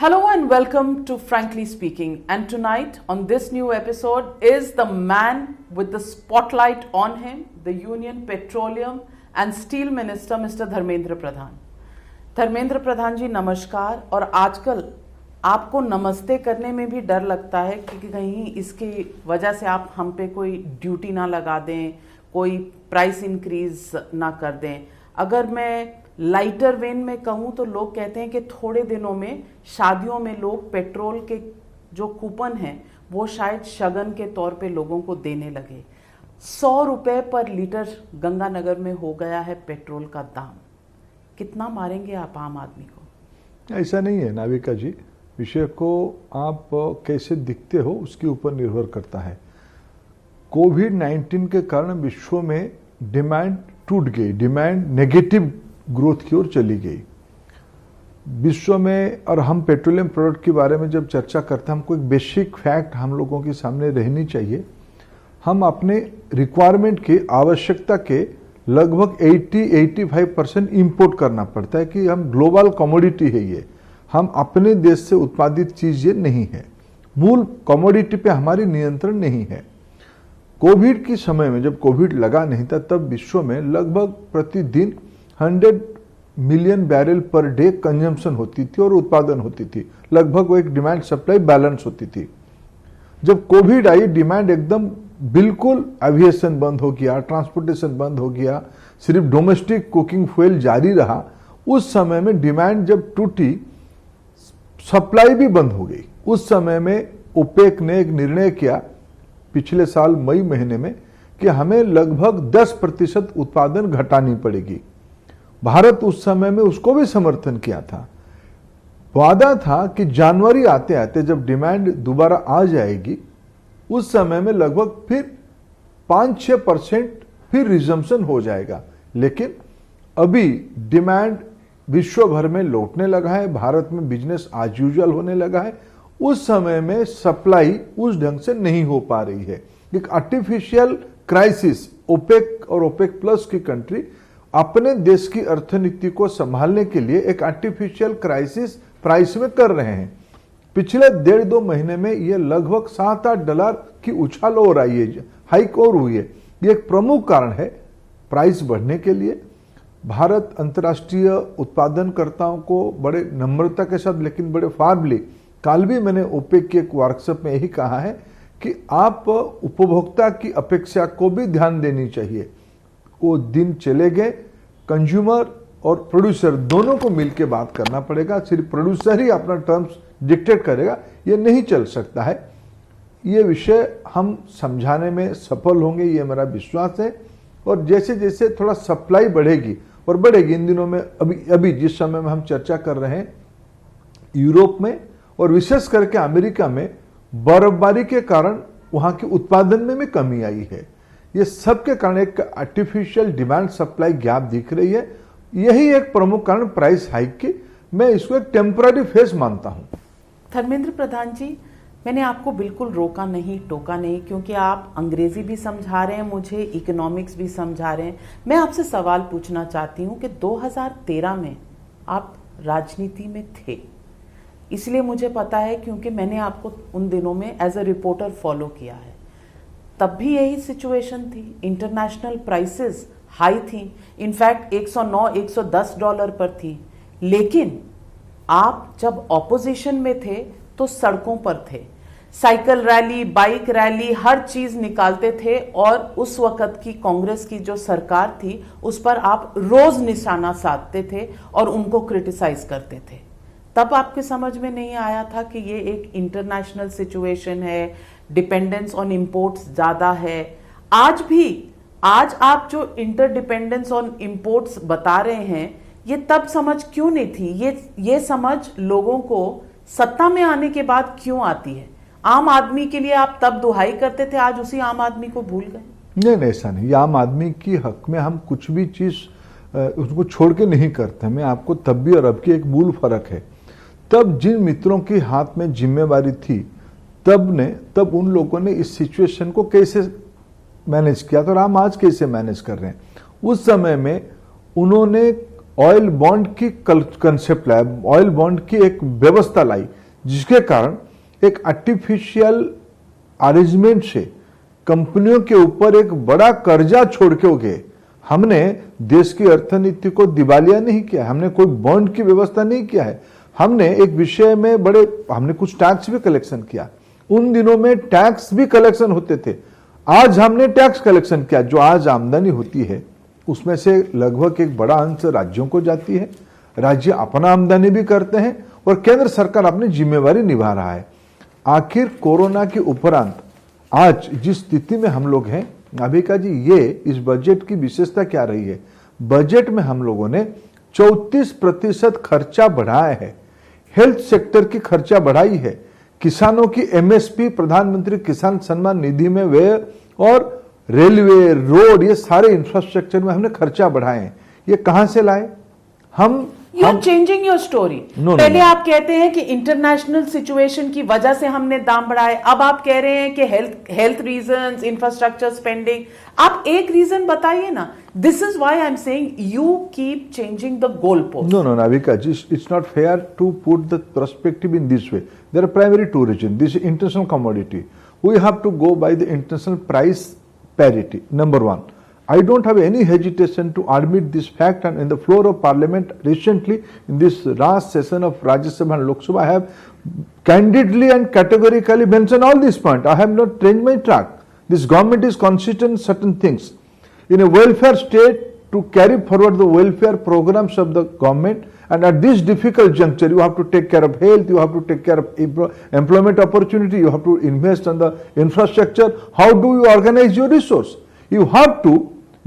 Hello and welcome to Frankly Speaking. And tonight on this new episode is the man with the spotlight on him, the Union Petroleum and Steel Minister, Mr. Dharmendra Pradhan. Dharmendra Pradhan जी नमस्कार. और आजकल आपको नमस्ते करने में भी डर लगता है कि कहीं इसकी वजह से आप हम पे कोई ड्यूटी ना लगा दें, कोई प्राइस इंक्रीज ना कर दें. अगर मैं लाइटर वेन में कहूँ तो लोग कहते हैं कि थोड़े दिनों में शादियों में लोग पेट्रोल के जो कूपन हैं वो शायद शगन के तौर पे लोगों को देने लगे. 100 रुपये पर लीटर गंगानगर में हो गया है पेट्रोल का दाम. कितना मारेंगे आप आम आदमी को? ऐसा नहीं है नाविका जी, विषय को आप कैसे दिखते हो उसके ऊपर निर्भर करता है. कोविड-19 के कारण विश्व में डिमांड टूट गई, डिमांड नेगेटिव ग्रोथ की ओर चली गई विश्व में. और हम पेट्रोलियम प्रोडक्ट के बारे में जब चर्चा करते हैं, हमको एक बेसिक फैक्ट हम लोगों के सामने रहनी चाहिए. हम अपने रिक्वायरमेंट की आवश्यकता के लगभग 80-85% इंपोर्ट करना पड़ता है कि हम ग्लोबल कमोडिटी है. ये हम अपने देश से उत्पादित चीज ये नहीं है. मूल कमोडिटी पे हमारी नियंत्रण नहीं है. कोविड के समय में जब कोविड लगा नहीं था तब विश्व में लगभग प्रतिदिन 100 million barrel per day consumption होती थी और उत्पादन होती थी. लगभग वो एक डिमांड सप्लाई बैलेंस होती थी. जब कोविड आई, डिमांड एकदम बिल्कुल, एविएशन बंद हो गया, ट्रांसपोर्टेशन बंद हो गया, सिर्फ डोमेस्टिक कुकिंग फ्यूल जारी रहा. उस समय में डिमांड जब टूटी, सप्लाई भी बंद हो गई. उस समय में ओपेक ने एक निर्णय किया पिछले साल मई महीने में कि हमें लगभग 10% उत्पादन घटानी पड़ेगी. भारत उस समय में उसको भी समर्थन किया था. वादा था कि जनवरी आते आते जब डिमांड दोबारा आ जाएगी, उस समय में लगभग फिर 5-6% फिर रिजम्पशन हो जाएगा. लेकिन अभी डिमांड विश्व भर में लौटने लगा है, भारत में बिजनेस आज यूजुअल होने लगा है. उस समय में सप्लाई उस ढंग से नहीं हो पा रही है. एक आर्टिफिशियल क्राइसिस, ओपेक और ओपेक प्लस की कंट्री अपने देश की अर्थनीति को संभालने के लिए एक आर्टिफिशियल क्राइसिस प्राइस में कर रहे हैं. पिछले 1.5-2 महीने में यह लगभग $7-8 की उछाल हो रही है, हाइक और हुई है. ये एक प्रमुख कारण है प्राइस बढ़ने के लिए. भारत अंतर्राष्ट्रीय उत्पादनकर्ताओं को बड़े नम्रता के साथ लेकिन बड़े फार्मली, कल भी मैंने ओपेक की एक वर्कशॉप में यही कहा है कि आप उपभोक्ता की अपेक्षा को भी ध्यान देनी चाहिए. वो दिन चले गए. कंज्यूमर और प्रोड्यूसर दोनों को मिलकर बात करना पड़ेगा. सिर्फ प्रोड्यूसर ही अपना टर्म्स डिक्टेट करेगा, ये नहीं चल सकता है. ये विषय हम समझाने में सफल होंगे, ये मेरा विश्वास है. और जैसे जैसे थोड़ा सप्लाई बढ़ेगी और बढ़ेगी, इन दिनों में अभी जिस समय में हम चर्चा कर रहे हैं, यूरोप में और विशेष करके अमेरिका में बर्फबारी के कारण वहां के उत्पादन में भी कमी आई है. ये सब के कारण एक आर्टिफिशियल डिमांड सप्लाई गैप दिख रही है. यही एक प्रमुख कारण प्राइस हाइक की. मैं इसको एक टेम्पररी फेज मानता हूं. धर्मेंद्र प्रधान जी, मैंने आपको बिल्कुल रोका नहीं, टोका नहीं, क्योंकि आप अंग्रेजी भी समझा रहे हैं मुझे, इकोनॉमिक्स भी समझा रहे हैं. मैं आपसे सवाल पूछना चाहती हूं कि 2013 में आप राजनीति में थे, इसलिए मुझे पता है, क्योंकि मैंने आपको उन दिनों में एज अ रिपोर्टर फॉलो किया है. तब भी यही सिचुएशन थी. इंटरनेशनल प्राइसेस हाई थी, इनफैक्ट $109-110 पर थी. लेकिन आप जब ऑपोजिशन में थे तो सड़कों पर थे, साइकिल रैली, बाइक रैली, हर चीज निकालते थे. और उस वक्त की कांग्रेस की जो सरकार थी उस पर आप रोज निशाना साधते थे और उनको क्रिटिसाइज करते थे. तब आपके समझ में नहीं आया था कि ये एक इंटरनेशनल सिचुएशन है, डिपेंडेंस ऑन इंपोर्ट्स ज्यादा है. आज आप जो इंटरडिपेंडेंस ऑन इंपोर्ट्स बता रहे हैं, ये तब समझ क्यों नहीं थी? ये समझ लोगों को सत्ता में आने के बाद क्यों आती है? आम आदमी के लिए आप तब दुहाई करते थे, आज उसी आम आदमी को भूल गए. नहीं, ऐसा नहीं. ये आम आदमी की हक में हम कुछ भी चीज उसको छोड़ के नहीं करते. मैं आपको तब भी और अब की एक मूल फर्क है. तब जिन मित्रों के हाथ में जिम्मेवारी थी, तब उन लोगों ने इस सिचुएशन को कैसे मैनेज किया था और हम आज कैसे मैनेज कर रहे हैं. उस समय में उन्होंने ऑयल बॉन्ड की कंसेप्ट लाया, ऑयल बॉन्ड की एक व्यवस्था लाई, जिसके कारण एक आर्टिफिशियल अरेंजमेंट से कंपनियों के ऊपर एक बड़ा कर्जा छोड़ के गए। हमने देश की अर्थनीति को दिवालिया नहीं किया, हमने कोई बॉन्ड की व्यवस्था नहीं किया है। हमने एक विषय में हमने कुछ टैक्स भी कलेक्शन किया। उन दिनों में टैक्स भी कलेक्शन होते थे। आज हमने टैक्स कलेक्शन किया, जो आज आमदनी होती है उसमें से लगभग एक बड़ा अंश राज्यों को जाती है। राज्य अपना आमदनी भी करते हैं और केंद्र सरकार अपनी जिम्मेवारी निभा रहा है। आखिर कोरोना के उपरांत आज जिस स्थिति में हम लोग हैं, नाभिका जी, ये इस बजट की विशेषता क्या रही है? बजट में हम लोगों ने 34% खर्चा बढ़ाया है, हेल्थ सेक्टर की खर्चा बढ़ाई है, किसानों की एमएसपी, प्रधानमंत्री किसान सम्मान निधि में व्यय और रेलवे, रोड, ये सारे इंफ्रास्ट्रक्चर में हमने खर्चा बढ़ाए हैं। ये कहां से लाए? You are changing your story. पहले आप कहते हैं कि इंटरनेशनल सिचुएशन की वजह से हमने दाम बढ़ाए, अब आप कह रहे हैं कि हेल्थ रीजंस, इंफ्रास्ट्रक्चर स्पेंडिंग। आप एक रीजन बताइए ना। This is why I am saying you keep changing the goal post. No, Navika, it's not fair to put the perspective in this way. There are primary two reasons. This is international commodity. We have to go by the international price parity. Number one, I don't have any hesitation to admit this fact, and in the floor of parliament recently, in this last session of Rajya Sabha and Lok Sabha, I have candidly and categorically mentioned all these points. I have not changed my track. This government is consistent in certain things. In a welfare state, to carry forward the welfare programs of the government, and at this difficult juncture, you have to take care of health, you have to take care of employment opportunity, you have to invest on the infrastructure. How do you organize your resource? You have to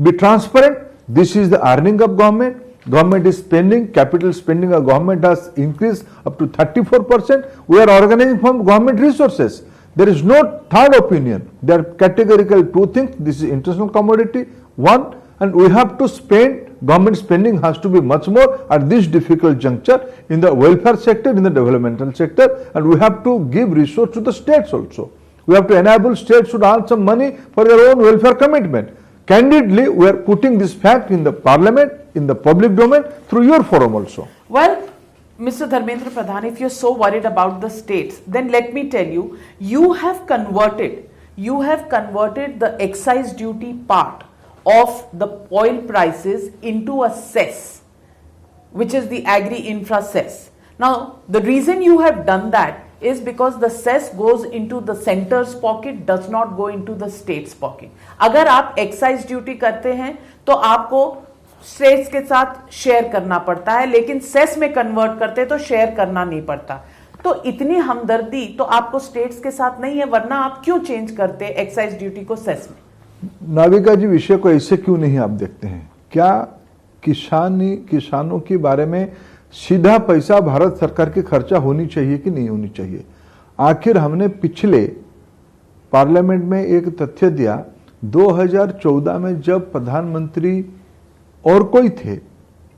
be transparent. This is the earning of government. Government is spending, capital spending of government has increased up to 34%. We are organizing from government resources. There is no third opinion. There are categorical two things. This is international commodity, one, and we have to spend. Government spending has to be much more at this difficult juncture in the welfare sector, in the developmental sector, and we have to give resource to the states also. We have to enable states to earn some money for their own welfare commitment. Candidly, we are putting this fact in the parliament, in the public domain, through your forum also. Well, Mr. Dharmendra Pradhan, if you're so worried about the states, then let me tell you, you have converted the excise duty part of the oil prices into a cess, which is the agri-infra cess. Now, the reason you have done that is because the cess goes into the center's pocket, does not go into the state's pocket. अगर आप excise duty करते हैं तो आपको states के साथ share करना पड़ता है, लेकिन सेस में कन्वर्ट करते तो शेयर करना नहीं पड़ता। तो इतनी हमदर्दी तो आपको स्टेट्स के साथ नहीं है, वरना आप क्यों चेंज करते एक्साइज ड्यूटी को सेस में? नाविका जी, विषय को ऐसे क्यों नहीं आप देखते हैं? क्या किसानों के बारे में सीधा पैसा भारत सरकार की खर्चा होनी चाहिए कि नहीं होनी चाहिए? आखिर हमने पिछले पार्लियामेंट में एक तथ्य दिया, 2014 में जब प्रधानमंत्री और कोई थे,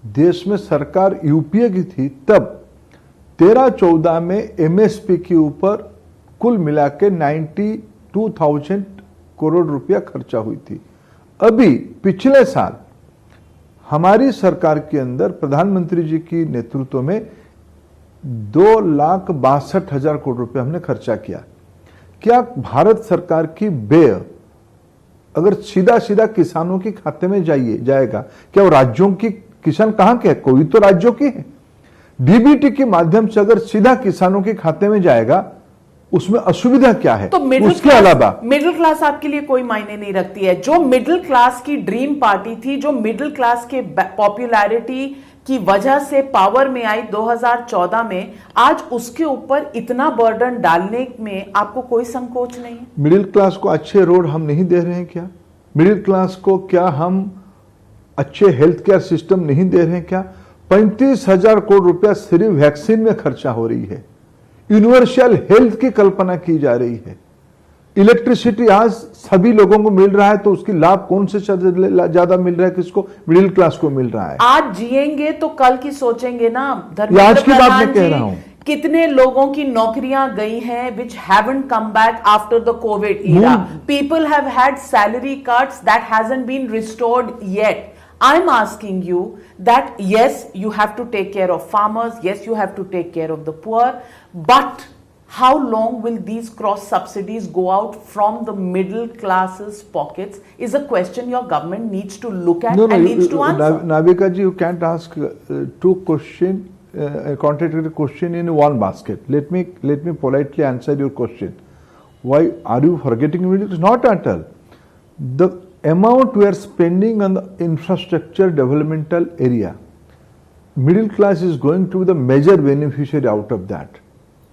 देश में सरकार यूपीए की थी, तब 13-14 में एमएसपी के ऊपर कुल मिला के 92,000 करोड़ रुपया खर्चा हुई थी। अभी पिछले साल हमारी सरकार के अंदर प्रधानमंत्री जी की नेतृत्व में 2,62,000 करोड़ रुपया हमने खर्चा किया। क्या भारत सरकार की व्यय अगर सीधा सीधा किसानों के खाते में जाएगा, क्या वो राज्यों की किसान कहां के है? कोई तो राज्यों की है। डीबीटी के माध्यम से अगर सीधा किसानों के खाते में जाएगा, उसमें असुविधा क्या है? तो उसके अलावा मिडिल क्लास आपके लिए कोई मायने नहीं रखती है? जो मिडिल क्लास की ड्रीम पार्टी थी, जो मिडिल क्लास के पॉपुलैरिटी की वजह से पावर में आई 2014 में, आज उसके ऊपर इतना बर्डन डालने में आपको कोई संकोच नहीं है? मिडिल क्लास को अच्छे रोड हम नहीं दे रहे हैं क्या? मिडिल क्लास को क्या हम अच्छे हेल्थ केयर सिस्टम नहीं दे रहे हैं क्या? 35,000 करोड़ रुपया सिर्फ वैक्सीन में खर्चा हो रही है। यूनिवर्सल हेल्थ की कल्पना की जा रही है। इलेक्ट्रिसिटी आज सभी लोगों को मिल रहा है, तो उसकी लाभ कौन से ज्यादा मिल रहा है? किसको? मिडिल क्लास को मिल रहा है। आज जिएंगे तो कल की सोचेंगे ना। आज की बात मैं कह रहा हूं। कितने लोगों की नौकरियां गई हैं which haven't come back after the COVID era. People have had salary cuts that hasn't been restored yet. I'm asking you that yes, you have to take care of farmers, yes, you have to take care of the poor, but how long will these cross subsidies go out from the middle classes pockets is a question your government needs to look at and needs to answer. Navika ji, you can't ask two questions, contradictory question in one basket. Let me politely answer your question. Why are you forgetting middle? It's not at all. The amount we are spending on the infrastructure developmental area, middle class is going to be the major beneficiary out of that.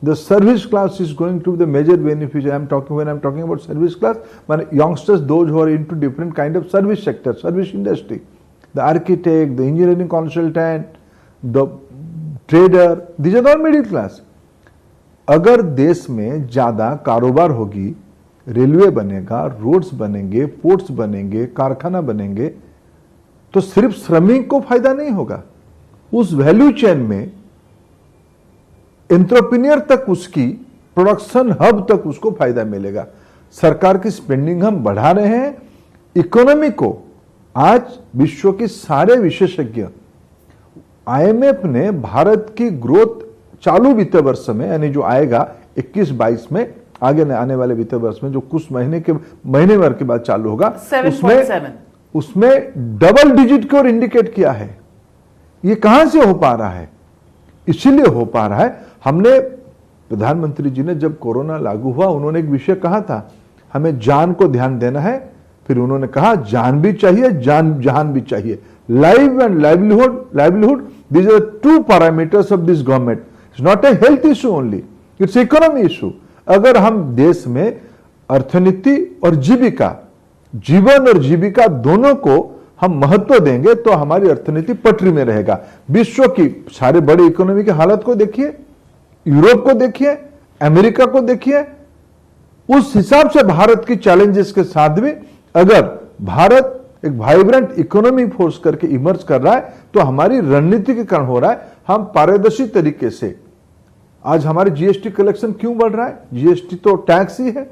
The service class is going to be the major beneficiary. When I'm talking about service class, my youngsters, those who are into different kind of service sector, service industry, the architect, the engineering consultant, the trader, these are all middle class. अगर देश में ज्यादा कारोबार होगी, railway बनेगा, roads बनेंगे, ports बनेंगे, कारखाना बनेंगे, तो सिर्फ श्रमिक को फायदा नहीं होगा, उस वैल्यू चेन में एंटरप्रेन्योर तक, उसकी प्रोडक्शन हब तक उसको फायदा मिलेगा। सरकार की स्पेंडिंग हम बढ़ा रहे हैं, इकोनॉमी को आज विश्व के सारे विशेषज्ञ, आईएमएफ ने भारत की ग्रोथ चालू वित्त वर्ष में, यानी जो आएगा 21-22 में, आगे आने वाले वित्त वर्ष में जो कुछ महीने भर के बाद चालू होगा, उसमें डबल डिजिट की ओर इंडिकेट किया है। ये कहां से हो पा रहा है? इसीलिए हो पा रहा है, हमने, प्रधानमंत्री जी ने जब कोरोना लागू हुआ, उन्होंने एक विषय कहा था, हमें जान को ध्यान देना है। फिर उन्होंने कहा जान भी चाहिए, जहान भी चाहिए। Live and livelihood, these are two parameters of this government. It's not a health issue only, it's economy issue. अगर हम देश में अर्थनीति और जीविका, जीवन और जीविका दोनों को हम महत्व देंगे तो हमारी अर्थनीति पटरी में रहेगा। विश्व की सारे बड़े इकोनॉमी की हालत को देखिए, यूरोप को देखिए, अमेरिका को देखिए, उस हिसाब से भारत की चैलेंजेस के साथ भी अगर भारत एक वाइब्रेंट इकोनॉमी फोर्स करके इमर्ज कर रहा है तो हमारी रणनीतिकरण हो रहा है। हम पारदर्शी तरीके से, आज हमारे जीएसटी कलेक्शन क्यों बढ़ रहा है? जीएसटी तो टैक्स ही है,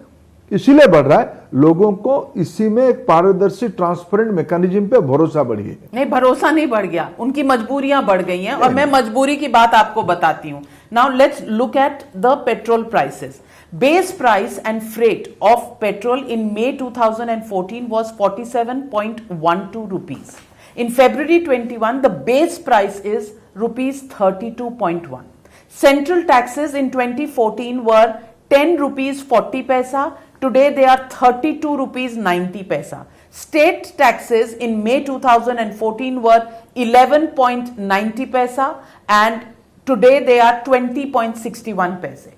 इसीलिए बढ़ रहा है। लोगों को इसी में एक पारदर्शी ट्रांसपेरेंट मैकेनिज्म पे भरोसा बढ़ी। नहीं, भरोसा नहीं बढ़ गया, उनकी मजबूरियां बढ़ गई हैं। और मैं मजबूरी की बात आपको बताती हूं। Now let's look at the petrol prices. Base price and freight of petrol in May 2014 was 47.12 rupees. In February 21, the base price is rupees 32.1. Central taxes in 2014 were 10 rupees 40 paisa. Today they are 32 rupees 90 paisa. State taxes in May 2014 were 11.90 paisa and today they are 20.61 paise.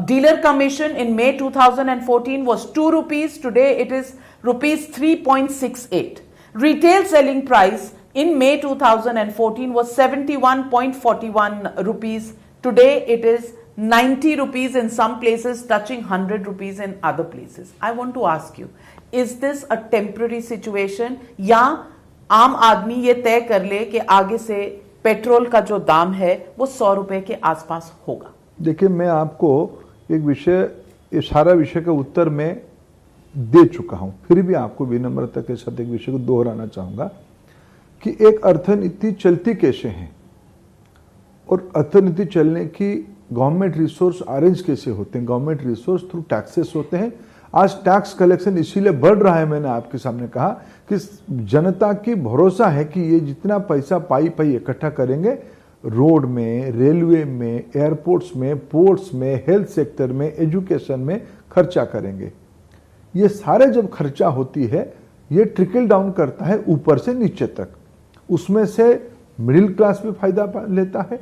Dealer commission in May 2014 was 2 rupees. Today it is rupees 3.68. Retail selling price in May 2014 was 71.41 rupees. Today it is 90 rupees in some places, touching 100 rupees in other places. I want to ask you, is this a temporary situation या आम आदमी ये तय कर ले कि आगे से पेट्रोल का जो दाम है वो 100 रुपए के आसपास होगा? देखिए, मैं आपको एक विषय, ये सारा विषय का उत्तर मैं दे चुका हूं, फिर भी आपको विनम्रता के साथ एक विषय को दोहराना चाहूंगा कि एक अर्थनीति चलती कैसे है और अर्थनीति चलने की गवर्नमेंट रिसोर्स अरेंज कैसे होते हैं। गवर्नमेंट रिसोर्स थ्रू टैक्सेस होते हैं। आज टैक्स कलेक्शन इसीलिए बढ़ रहा है, मैंने आपके सामने कहा कि जनता की भरोसा है कि ये जितना पैसा पाई इकट्ठा करेंगे, रोड में, रेलवे में, एयरपोर्ट्स में, पोर्ट्स में, हेल्थ सेक्टर में, एजुकेशन में खर्चा करेंगे। ये सारे जब खर्चा होती है, ये ट्रिकल डाउन करता है ऊपर से नीचे तक। उसमें से मिडिल क्लास भी फायदा लेता है,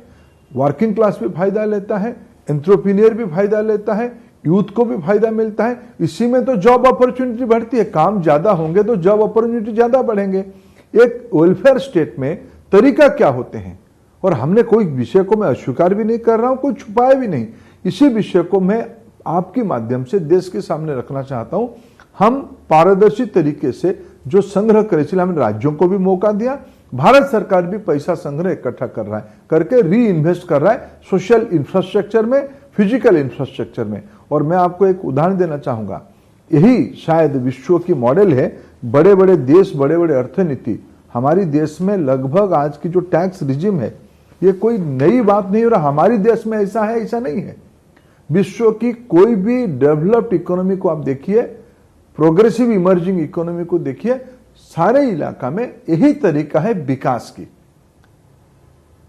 वर्किंग क्लास भी फायदा लेता है, एंटरप्रेन्योर भी फायदा लेता है, यूथ को भी फायदा मिलता है। इसी में तो जॉब अपॉर्चुनिटी बढ़ती है। काम ज्यादा होंगे तो जॉब अपॉर्चुनिटी ज्यादा बढ़ेंगे। एक वेलफेयर स्टेट में तरीका क्या होते हैं, और हमने कोई विषय को मैं अस्वीकार भी नहीं कर रहा हूं, कोई छुपाया भी नहीं। इसी विषय को मैं आपके माध्यम से देश के सामने रखना चाहता हूं। हम पारदर्शी तरीके से जो संग्रह करे, इसलिए हमने राज्यों को भी मौका दिया। भारत सरकार भी पैसा संग्रह इकट्ठा कर रहा है, करके री इन्वेस्ट कर रहा है सोशल इंफ्रास्ट्रक्चर में, फिजिकल इंफ्रास्ट्रक्चर में। और मैं आपको एक उदाहरण देना चाहूंगा, यही शायद विश्व की मॉडल है। बड़े बड़े देश, बड़े बड़े अर्थनीति हमारी देश में लगभग आज की जो टैक्स रिजिम है ये कोई नई बात नहीं हो रहा, हमारी देश में ऐसा है ऐसा नहीं है। विश्व की कोई भी डेवलप्ड इकोनॉमी को आप देखिए, प्रोग्रेसिव इमर्जिंग इकोनॉमी को देखिए, सारे इलाका में यही तरीका है विकास की।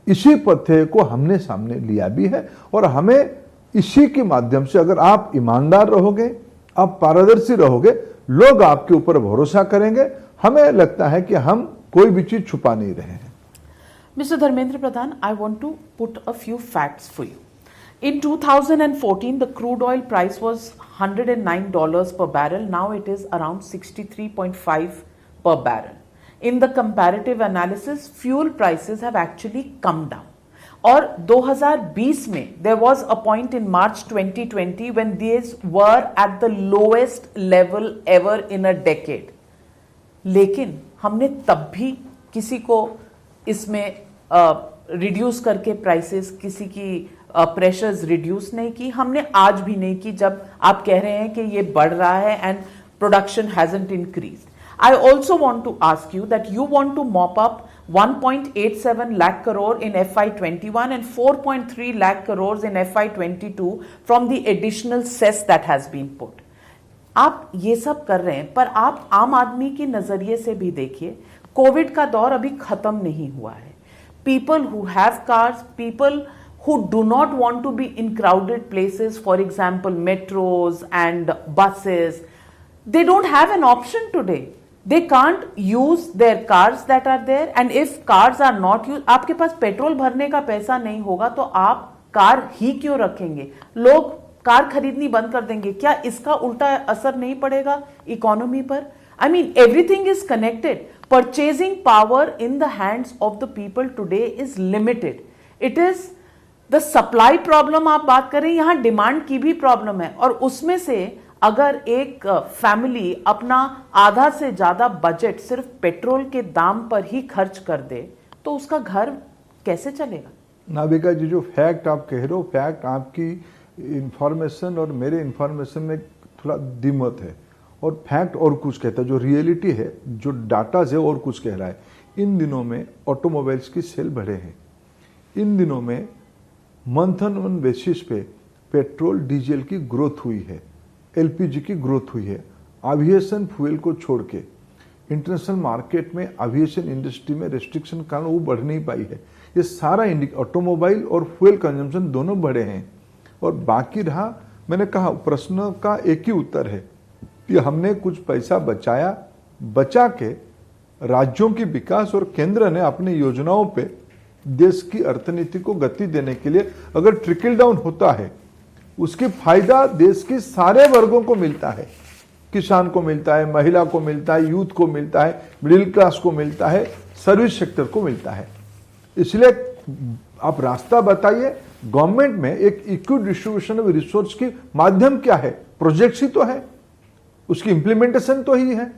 इसी पथे को हमने सामने लिया भी है और हमें इसी के माध्यम से, अगर आप ईमानदार रहोगे, आप पारदर्शी रहोगे, लोग आपके ऊपर भरोसा करेंगे। हमें लगता है कि हम कोई भी चीज छुपा नहीं रहे हैं। Mr. Dharmendra Pradhan, I want to put a few facts for you. In 2014, the crude oil price was $109 per barrel. Now it is around 63.5 per barrel. In the comparative analysis, fuel prices have actually come down. और 2020 में there was a point in March 2020 when these were at the lowest level ever in a decade. लेकिन हमने तब भी किसी को इसमें reduce करके प्राइसेस, किसी की प्रेशर्स रिड्यूस नहीं की। हमने आज भी नहीं की जब आप कह रहे हैं कि ये बढ़ रहा है and production hasn't increased. I also want to ask you that you want to mop up 1.87 lakh crore in FY21 and 4.3 lakh crores in FY22 from the additional cess that has been put. आप ये सब कर रहे हैं, पर आप आम आदमी की नजरिए से भी देखिए, कोविड का दौर अभी खत्म नहीं हुआ है। People who have cars, people who do not want to be in crowded places, for example metros and buses, they don't have an option today. They can't use their cars that are there, and if cars are not used, आपके पास petrol भरने का पैसा नहीं होगा तो आप car ही क्यों रखेंगे? लोग कार खरीदनी बंद कर देंगे। क्या इसका उल्टा असर नहीं पड़ेगा इकोनॉमी पर? I mean, everything is connected. Purchasing power in the hands of the people today is limited. It is the supply problem आप बात कर रहे हैं, यहाँ डिमांड की भी प्रॉब्लम है। और उसमें से अगर एक फैमिली अपना आधा से ज्यादा बजट सिर्फ पेट्रोल के दाम पर ही खर्च कर दे तो उसका घर कैसे चलेगा? नाविका जी, जो फैक्ट आप कह रहे हो, फैक्ट आपकी इंफॉर्मेशन और मेरे इंफॉर्मेशन में थोड़ा दिमत है, और फैक्ट और कुछ कहता है, जो रियलिटी है, जो डाटा है और कुछ कह रहा है। इन दिनों में ऑटोमोबाइल्स की सेल बढ़े हैं। इन दिनों में मंथ ऑन मंथ बेसिस पे पेट्रोल डीजल की ग्रोथ हुई है, एलपीजी की ग्रोथ हुई है। एविएशन फ्यूल को छोड़ के इंटरनेशनल मार्केट में एविएशन इंडस्ट्री में रेस्ट्रिक्शन कारण वो बढ़ नहीं पाई है। ये सारा ऑटोमोबाइल और फ्यूल कंजम्पशन दोनों बढ़े हैं। और बाकी रहा, मैंने कहा प्रश्न का एक ही उत्तर है कि हमने कुछ पैसा बचाया, बचा के राज्यों की विकास और केंद्र ने अपनी योजनाओं पे देश की अर्थनीति को गति देने के लिए अगर ट्रिकल डाउन होता है, उसकी फायदा देश के सारे वर्गों को मिलता है। किसान को मिलता है, महिला को मिलता है, यूथ को मिलता है, मिडिल क्लास को मिलता है, सर्विस सेक्टर को मिलता है। इसलिए आप रास्ता बताइए। गवर्नमेंट में एक इक्वी डिस्ट्रीब्यूशन ऑफ रिसोर्स की माध्यम क्या है? प्रोजेक्ट्स ही तो है, उसकी इंप्लीमेंटेशन तो ही है।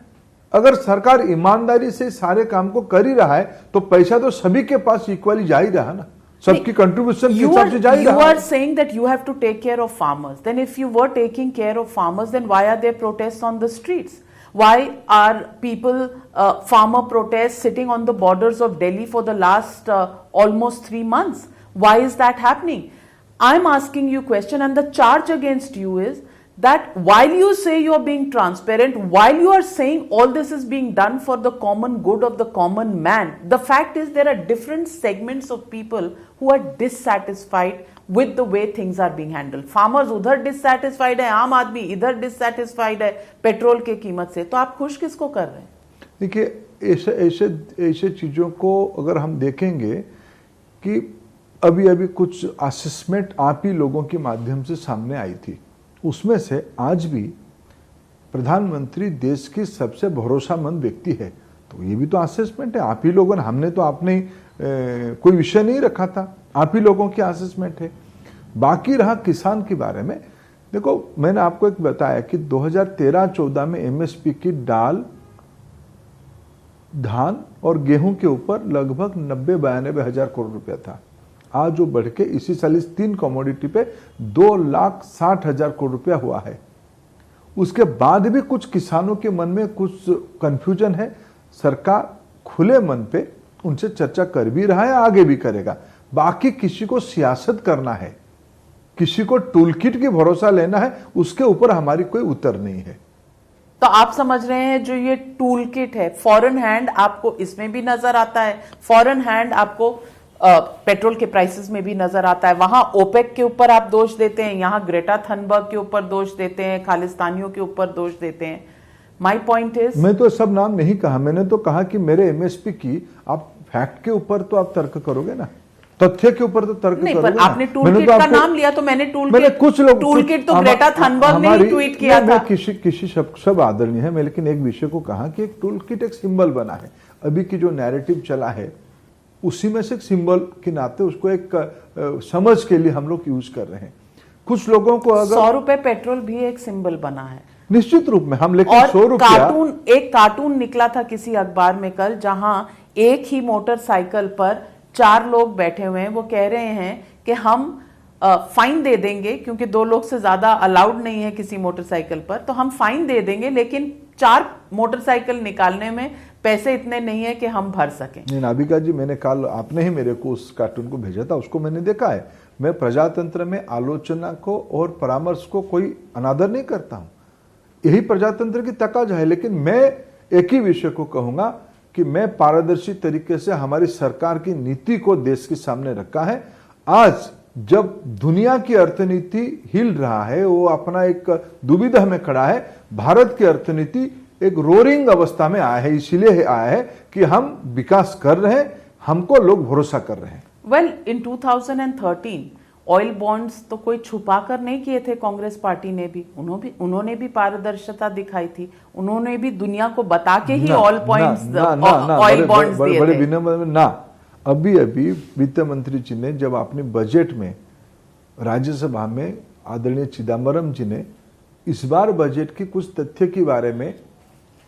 अगर सरकार ईमानदारी से सारे काम को कर ही रहा है तो पैसा तो सभी के पास इक्वली जा ही रहा ना, सबकी कंट्रीब्यूशन के हिसाब से जा ही रहा। You are saying that you have to take care of farmers. Then if you were taking care of farmers, then why are there protests on the streets? Why are people, farmer protests sitting on the borders of Delhi for the last almost 3 months? Why is that happening? I'm asking you a question, and the charge against you is that while you say you are being transparent, while you are saying all this is being done for the common good of the common man, the fact is there are different segments of people who are dissatisfied with the way things are being handled. Farmers उधर dissatisfied है, आम आदमी इधर dissatisfied है petrol के कीमत से। तो आप खुश किसको कर रहे हैं? देखिए, ऐसे चीजों को अगर हम देखेंगे कि अभी कुछ असेसमेंट आप ही लोगों के माध्यम से सामने आई थी, उसमें से आज भी प्रधानमंत्री देश की सबसे भरोसामंद व्यक्ति है। तो ये भी तो असेसमेंट है, आप ही लोगों ने, हमने तो आपने कोई विषय नहीं रखा था, आप ही लोगों की असेसमेंट है। बाकी रहा किसान के बारे में, देखो मैंने आपको एक बताया कि 2013-14 में एमएसपी की दाल, धान और गेहूं के ऊपर लगभग 90-92 हजार करोड़ रुपया था। आज जो बढ़ के इसी साल इस 3 कमोडिटी पे 2,60,000 करोड़ रुपया हुआ है। उसके बाद भी कुछ किसानों के मन में कुछ कंफ्यूजन है। सरकार खुले मन पे उनसे चर्चा कर भी रहा है, आगे भी करेगा। बाकी किसी को सियासत करना है, किसी को टूल किट की भरोसा लेना है, उसके ऊपर हमारी कोई उत्तर नहीं है। तो आप समझ रहे हैं जो ये टूल किट है, फॉरेन हैंड आपको इसमें भी नजर आता है, फॉरेन हैंड आपको पेट्रोल के प्राइसेस में भी नजर आता है। वहां ओपेक के ऊपर आप दोष देते हैं, यहां ग्रेटा थनबर्ग के ऊपर दोष देते हैं, खालिस्तानियों के ऊपर दोष देते हैं। माई पॉइंट इज, मैं तो सब नाम नहीं कहा, मैंने तो कहा कि मेरे एमएसपी की आप फैक्ट के ऊपर तो आप तर्क करोगे ना, तथ्य के ऊपर तो तर्क नहीं, करोगे पर ना। आपने टूल किट का नाम लिया तो मैंने कुछ लोग टूल किट तो ग्रेटा थनबर्ग ने ही ट्वीट किया था। किसी सब आदरणीय है, मैं लेकिन एक विषय को कहा कि एक टूल किट एक सिंबल बना है। अभी की जो नैरेटिव चला है उसी में से एक सिंबल के नाते उसको एक समझ के लिए हम लोग यूज कर रहे हैं। कुछ लोगों को अगर 100 रुपए पेट्रोल भी एक सिंबल बना है, निश्चित रूप में हम, लेकिन 100 रुपया एक कार्टून निकला था किसी अखबार में कल, जहां एक ही मोटरसाइकिल पर 4 लोग बैठे हुए हैं। वो कह रहे हैं कि हम फाइन दे देंगे, क्योंकि 2 लोग से ज्यादा अलाउड नहीं है किसी मोटरसाइकिल पर, तो हम फाइन दे देंगे, लेकिन 4 मोटरसाइकिल निकालने में पैसे इतने नहीं है कि हम भर सकें। नहीं नाभिका जी, मैंने कल, आपने ही मेरे को उस कार्टून को भेजा था, उसको मैंने देखा है। मैं प्रजातंत्र में आलोचना को और परामर्श को कोई अनादर नहीं करता हूं, यही प्रजातंत्र की तकाजा है। लेकिन मैं एक ही विषय को कहूंगा कि मैं पारदर्शी तरीके से हमारी सरकार की नीति को देश के सामने रखा है। आज जब दुनिया की अर्थनीति हिल रहा है, वो अपना एक दुविधा में खड़ा है, भारत की अर्थनीति एक रोरिंग अवस्था में आया है। इसीलिए आया है कि हम विकास कर रहे हैं, हमको लोग भरोसा कर रहे हैं। वेल, इन 2013 ऑयल बॉन्ड्स तो कोई छुपा कर नहीं किए थे, कांग्रेस पार्टी ने भी, उन्होंने भी पारदर्शिता दिखाई थी, उन्होंने भी दुनिया को बता के ही ऑयल बॉन्ड्स दिए बड़े थे। विनम्र में ना, अभी वित्त मंत्री जी ने जब अपने बजट में राज्यसभा में आदरणीय चिदम्बरम जी ने इस बार बजट की कुछ तथ्य के बारे में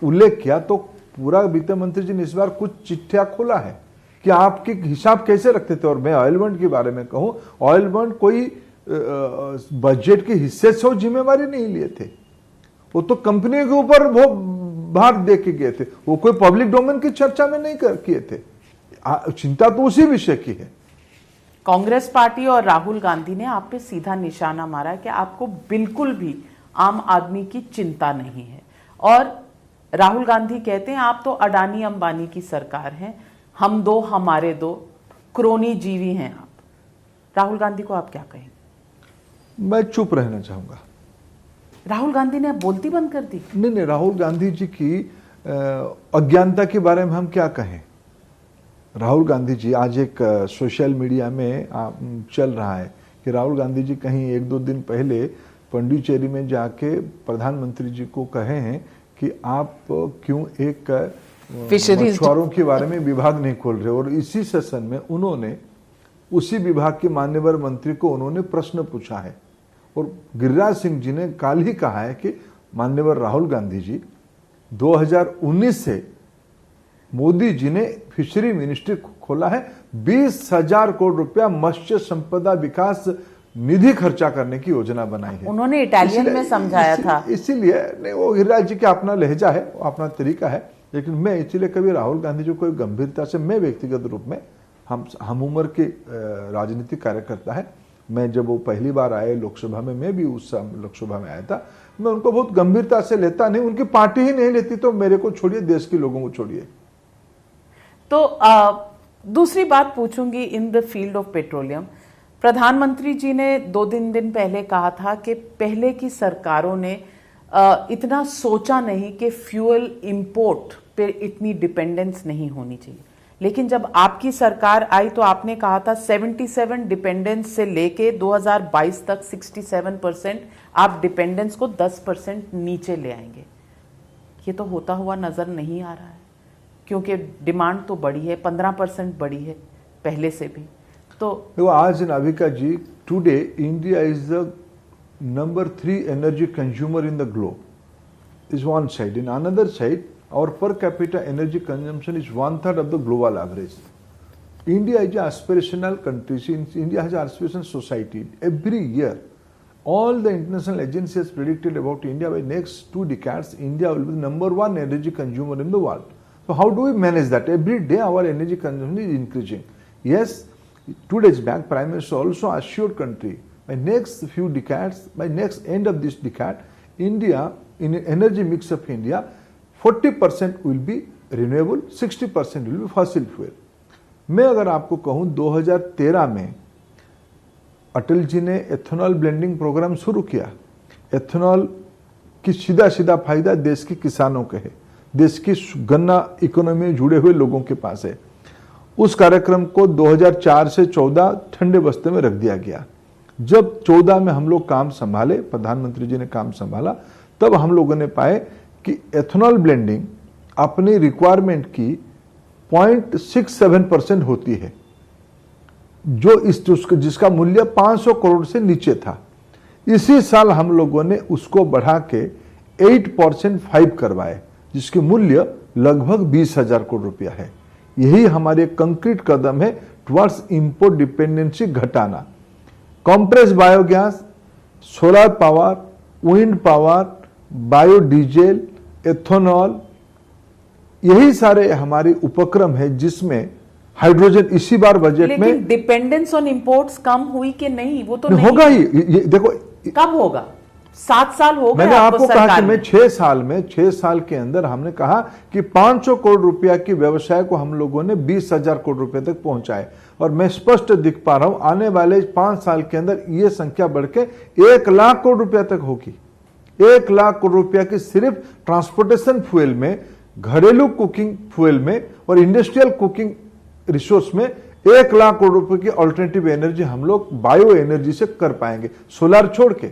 उल्लेख किया, तो पूरा वित्त मंत्री जी ने इस बार कुछ चिट्ठियां खोला है कि आपके हिसाब कैसे रखते थे। और मैं ऑयल बॉन्ड के बारे में कहूं, ऑयल बॉन्ड कोई बजट के हिस्से से जिम्मेवारी नहीं लिए थे, वो तो कंपनी के ऊपर वो भार दे के गए थे, वो कोई पब्लिक डोमेन की चर्चा में नहीं किए थे। चिंता तो उसी विषय की है। कांग्रेस पार्टी और राहुल गांधी ने आप पे सीधा निशाना मारा कि आपको बिल्कुल भी आम आदमी की चिंता नहीं है, और राहुल गांधी कहते हैं आप तो अडानी अंबानी की सरकार हैं, हम दो हमारे दो, क्रोनी जीवी हैं आप। राहुल गांधी को आप क्या कहेंगे? मैं चुप रहना चाहूंगा। राहुल गांधी ने बोलती बंद कर दी। नहीं, राहुल गांधी जी की अज्ञानता के बारे में हम क्या कहें। राहुल गांधी जी, आज एक सोशल मीडिया में चल रहा है कि राहुल गांधी जी कहीं 1-2 दिन पहले पंडिचेरी में जाके प्रधानमंत्री जी को कहे हैं कि आप क्यों एक मछुआरों के बारे में विभाग नहीं खोल रहे। और इसी सेशन में उन्होंने उसी विभाग के मान्यवर मंत्री को उन्होंने प्रश्न पूछा है, और गिरिराज सिंह जी ने कल ही कहा है कि मान्यवर राहुल गांधी जी 2019 से मोदी जी ने फिशरी मिनिस्ट्री खोला है, 20,000 करोड़ रुपया मत्स्य संपदा विकास निधि खर्चा करने की योजना बनाई है। उन्होंने इटालियन में समझाया था। इसीलिए नहीं, वो गिरिराज जी का अपना लहजा है, अपना तरीका है, लेकिन मैं इसलिए कभी राहुल गांधी जी को गंभीरता से, मैं व्यक्तिगत रूप में, हम उम्र के राजनीतिक कार्यकर्ता है, मैं जब वो पहली बार आए लोकसभा में, मैं भी उस लोकसभा में आया था, मैं उनको बहुत गंभीरता से लेता नहीं, उनकी पार्टी ही नहीं लेती, तो मेरे को छोड़िए, देश के लोगों को छोड़िए। तो दूसरी बात पूछूंगी, in the field of petroleum, प्रधानमंत्री जी ने 2 दिन पहले कहा था कि पहले की सरकारों ने इतना सोचा नहीं कि फ्यूल इंपोर्ट पे इतनी डिपेंडेंस नहीं होनी चाहिए, लेकिन जब आपकी सरकार आई तो आपने कहा था 77 डिपेंडेंस से लेके 2022 तक 67% आप डिपेंडेंस को 10% नीचे ले आएंगे। ये तो होता हुआ नजर नहीं आ रहा है, क्योंकि डिमांड तो बढ़ी है, 15% बढ़ी है पहले से भी। तो आज Navika ji, today India is the number 3 energy consumer in the globe is one side. In another side, our per capita energy consumption is 1/3 of the global average. India is an aspirational country. India has an aspirational society. Every year, all the international agencies have predicted about India by next 2 decades, India will be the number 1 energy consumer in the world. So how do we manage that? Every day our energy consumption is increasing. Yes, 2 days back, Prime Minister also assured country, by next few decades, by next end of this decade, India, in energy mix of India, 40% will be renewable, 60% will be fossil fuel. मैं अगर आपको कहूं 2013 में अटल जी ने ethanol blending programme शुरू किया। Ethanol की सीधा सीधा फायदा देश के किसानों के है, देश की गन्ना इकोनॉमी में जुड़े हुए लोगों के पास है। उस कार्यक्रम को 2004 से 14 ठंडे बस्ते में रख दिया गया। जब 14 में हम लोग काम संभाले, प्रधानमंत्री जी ने काम संभाला, तब हम लोगों ने पाए कि एथेनॉल ब्लेंडिंग अपनी रिक्वायरमेंट की 0.67% होती है, जो जिसका मूल्य 500 करोड़ से नीचे था। इसी साल हम लोगों ने उसको बढ़ा के 8% 5 करवाए, जिसके मूल्य लगभग 20,000 करोड़ रुपया है। यही हमारे कंक्रीट कदम है टुवर्ड्स इंपोर्ट डिपेंडेंसी घटाना। Compress biogas, solar power, wind power, biodiesel, ethanol, यही सारे हमारे उपक्रम है जिसमें हाइड्रोजन इसी बार बजट में। डिपेंडेंस ऑन इंपोर्ट्स कम हुई कि नहीं, वो तो नहीं होगा ही। ये देखो कब होगा, 7 साल हो गए। मैंने आपको कहा कि मैं 6 साल के अंदर हमने कहा कि 500 करोड़ रुपया की व्यवसाय को हम लोगों ने 20,000 करोड़ रुपए तक पहुंचाए, और मैं स्पष्ट दिख पा रहा हूं आने वाले 5 साल के अंदर ये संख्या बढ़ के 1 लाख करोड़ रुपया तक होगी। 1 लाख करोड़ रुपया की सिर्फ ट्रांसपोर्टेशन फ्यूल में, घरेलू कुकिंग फ्यूल में और इंडस्ट्रियल कुकिंग रिसोर्स में 1 लाख करोड़ रुपए की ऑल्टरनेटिव एनर्जी हम लोग बायो एनर्जी से कर पाएंगे, सोलर छोड़ के।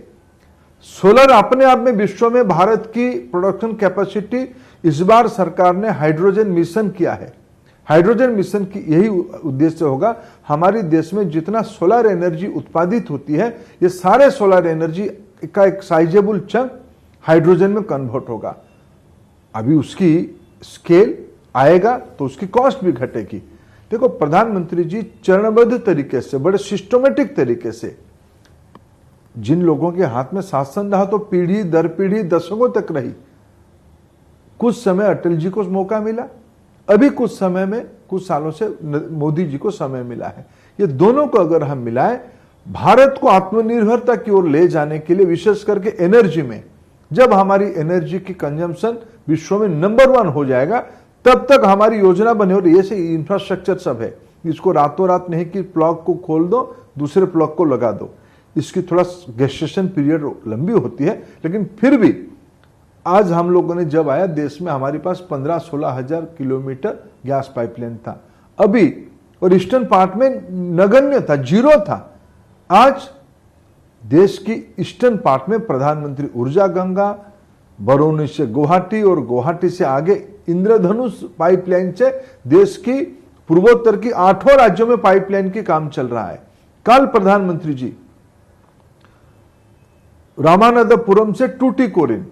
सोलर अपने आप में विश्व में भारत की प्रोडक्शन कैपेसिटी, इस बार सरकार ने हाइड्रोजन मिशन किया है। हाइड्रोजन मिशन की यही उद्देश्य होगा, हमारे देश में जितना सोलर एनर्जी उत्पादित होती है, ये सारे सोलर एनर्जी का एक साइजेबल चंक हाइड्रोजन में कन्वर्ट होगा। अभी उसकी स्केल आएगा तो उसकी कॉस्ट भी घटेगी। देखो, प्रधानमंत्री जी चरणबद्ध तरीके से, बड़े सिस्टमेटिक तरीके से, जिन लोगों के हाथ में शासन रहा तो पीढ़ी दर पीढ़ी दशकों तक रही। कुछ समय अटल जी को मौका मिला, अभी कुछ समय में, कुछ सालों से मोदी जी को समय मिला है। ये दोनों को अगर हम मिलाएं, भारत को आत्मनिर्भरता की ओर ले जाने के लिए, विशेष करके एनर्जी में, जब हमारी एनर्जी की कंजम्पशन विश्व में नंबर 1 हो जाएगा, तब तक हमारी योजना बने। और ये से इंफ्रास्ट्रक्चर सब है, इसको रातों रात नहीं कि प्लग को खोल दो दूसरे प्लग को लगा दो, इसकी थोड़ा गेस्टेशन पीरियड लंबी होती है। लेकिन फिर भी आज हम लोगों ने जब आया, देश में हमारे पास 15-16 हजार किलोमीटर गैस पाइपलाइन था अभी, और ईस्टर्न पार्ट में नगण्य था, 0 था। आज देश की ईस्टर्न पार्ट में प्रधानमंत्री ऊर्जा गंगा, बरौनी से गुवाहाटी और गुवाहाटी से आगे इंद्रधनुष पाइपलाइन से देश की पूर्वोत्तर की 8 राज्यों में पाइपलाइन की काम चल रहा है। कल प्रधानमंत्री जी रामानंदपुरम से टूटीकोरिन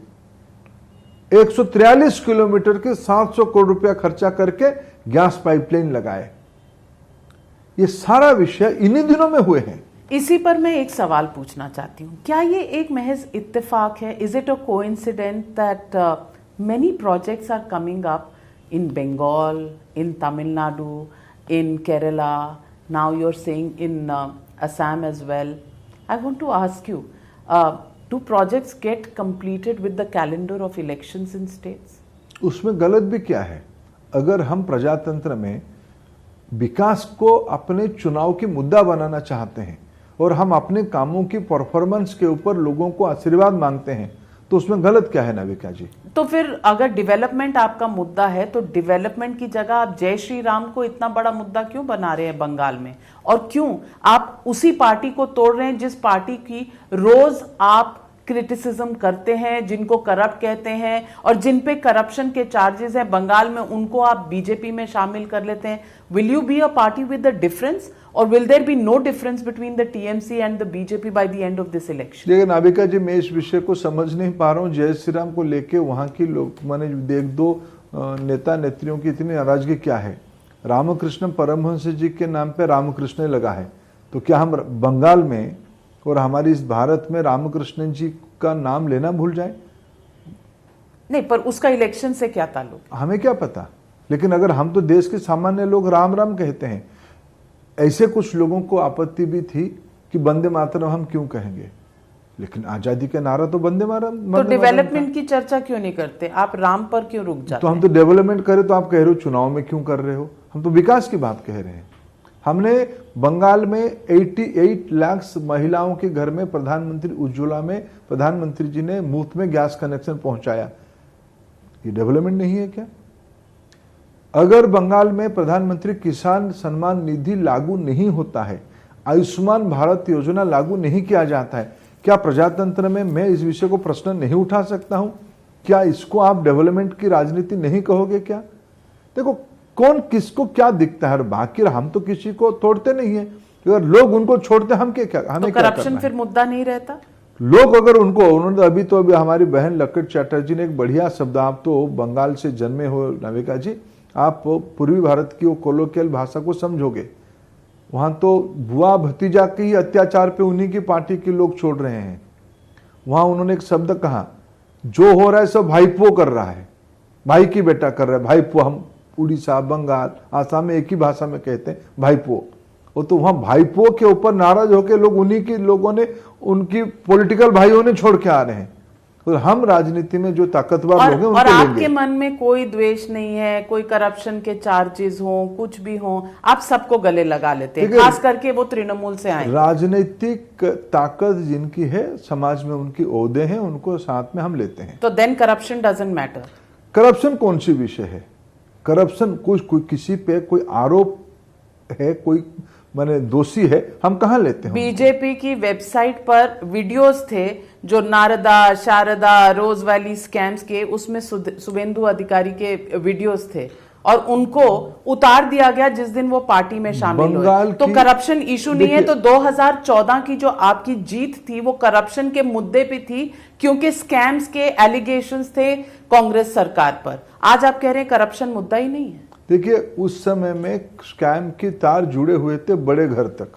143 किलोमीटर के 700 करोड़ रुपया खर्चा करके गैस पाइपलाइन लगाए। ये सारा विषय इन्हीं दिनों में हुए हैं। इसी पर मैं एक सवाल पूछना चाहती हूँ, क्या ये एक महज इत्तेफाक है? Is it a coincident that many projects are coming up in Bengal, in Tamil Nadu, in Kerala, now you are saying in Assam as well? I want to ask you, do projects get completed with the calendar of elections in states? उसमें गलत भी क्या है? अगर हम प्रजातंत्र में विकास को अपने चुनाव की मुद्दा बनाना चाहते हैं और हम अपने कामों की परफॉर्मेंस के ऊपर लोगों को आशीर्वाद मांगते हैं, तो उसमें गलत क्या है नाविका जी? तो फिर अगर डेवलपमेंट आपका मुद्दा है, तो डेवलपमेंट की जगह आप जय श्री राम को इतना बड़ा मुद्दा क्यों बना रहे हैं बंगाल में? और क्यों आप उसी पार्टी को तोड़ रहे हैं जिस पार्टी की रोज आप क्रिटिसिज्म करते हैं, जिनको करप्ट कहते हैं और जिन पे करप्शन के चार्जेस हैं बंगाल में, उनको आप बीजेपी में शामिल कर लेते हैं? Will you be a party with the difference, और will there be no difference between the TMC and the BJP by the end of this election? देखिए नाविका जी, मैं इस विषय को समझ नहीं पा रहा हूँ। जय श्री राम को लेके वहां की लोग, मैंने देख दो नेता नेत्रियों की इतनी नाराजगी क्या है? रामकृष्ण परमहंस जी के नाम पे रामकृष्ण लगा है, तो क्या हम बंगाल में और हमारी इस भारत में रामकृष्ण जी का नाम लेना भूल जाए? नहीं, पर उसका इलेक्शन से क्या ताल्लुक? हमें क्या पता? लेकिन अगर हम तो देश के सामान्य लोग राम राम कहते हैं, ऐसे कुछ लोगों को आपत्ति भी थी कि वंदे मातरम हम क्यों कहेंगे, लेकिन आजादी का नारा तो वंदे मातरम। तो डेवलपमेंट की चर्चा क्यों नहीं करते आप? राम पर क्यों रुक जाते? तो हम तो डेवलपमेंट करें तो आप कह रहे हो चुनाव में क्यों कर रहे हो? हम तो विकास की बात कह रहे हैं। हमने बंगाल में 88 लाख महिलाओं के घर में प्रधानमंत्री उज्ज्वला में प्रधानमंत्री जी ने मुफ्त में गैस कनेक्शन पहुंचाया। ये डेवलपमेंट नहीं है क्या? अगर बंगाल में प्रधानमंत्री किसान सम्मान निधि लागू नहीं होता है, आयुष्मान भारत योजना लागू नहीं किया जाता है, क्या प्रजातंत्र में मैं इस विषय को प्रश्न नहीं उठा सकता हूं? क्या इसको आप डेवलपमेंट की राजनीति नहीं कहोगे क्या? देखो, कौन किसको क्या दिखता है, और बाकी हम तो किसी को तोड़ते नहीं है। अगर लोग उनको छोड़ते हम क्या, हमें तो करप्शन फिर मुद्दा नहीं रहता? लोग अगर उन्होंने अभी हमारी बहन लक्कड़ चैटर्जी ने एक बढ़िया शब्द, आप तो बंगाल से जन्मे हो नाविका जी, आप पूर्वी भारत की वो कोलोकियल भाषा को समझोगे। वहां तो बुआ भतीजा के ही अत्याचार पे उन्हीं की पार्टी के लोग छोड़ रहे हैं। वहां उन्होंने एक शब्द कहा, जो हो रहा है सब भाईपो कर रहा है, भाई की बेटा कर रहा है। भाईपो हम उड़ीसा, बंगाल, आसाम में एक ही भाषा में कहते हैं भाईपो। वो तो वहां भाईपो के ऊपर नाराज होकर लोग, उन्हीं के लोगों ने, उनकी पॉलिटिकल भाइयों ने छोड़ के आ रहे हैं। तो हम राजनीति में जो ताकतवर लोग हैं और उनको आपके लेंगे। मन में कोई द्वेष नहीं है, कोई करप्शन के चार्जेस हो, कुछ भी हो, आप सबको गले लगा लेते हैं, खास करके वो तृणमूल से आए। राजनीतिक ताकत जिनकी है, समाज में उनकी ओहदे हैं, उनको साथ में हम लेते हैं। तो then corruption doesn't matter. Corruption कौन सी विषय है? करप्शन कोई किसी पे कोई आरोप है, कोई माने दोषी है, हम कहां लेते हैं? बीजेपी की वेबसाइट पर वीडियोस थे जो नारदा, शारदा, रोज वैली स्कैम्स के, उसमें शुभेंदु अधिकारी के वीडियोस थे और उनको उतार दिया गया जिस दिन वो पार्टी में शामिल हुए। तो करप्शन इशू नहीं है। तो 2014 की जो आपकी जीत थी वो करप्शन के मुद्दे पे थी, क्योंकि स्कैम्स के एलिगेशंस थे कांग्रेस सरकार पर। आज आप कह रहे हैं करप्शन मुद्दा ही नहीं है। देखिए, उस समय में स्कैम के तार जुड़े हुए थे बड़े घर तक।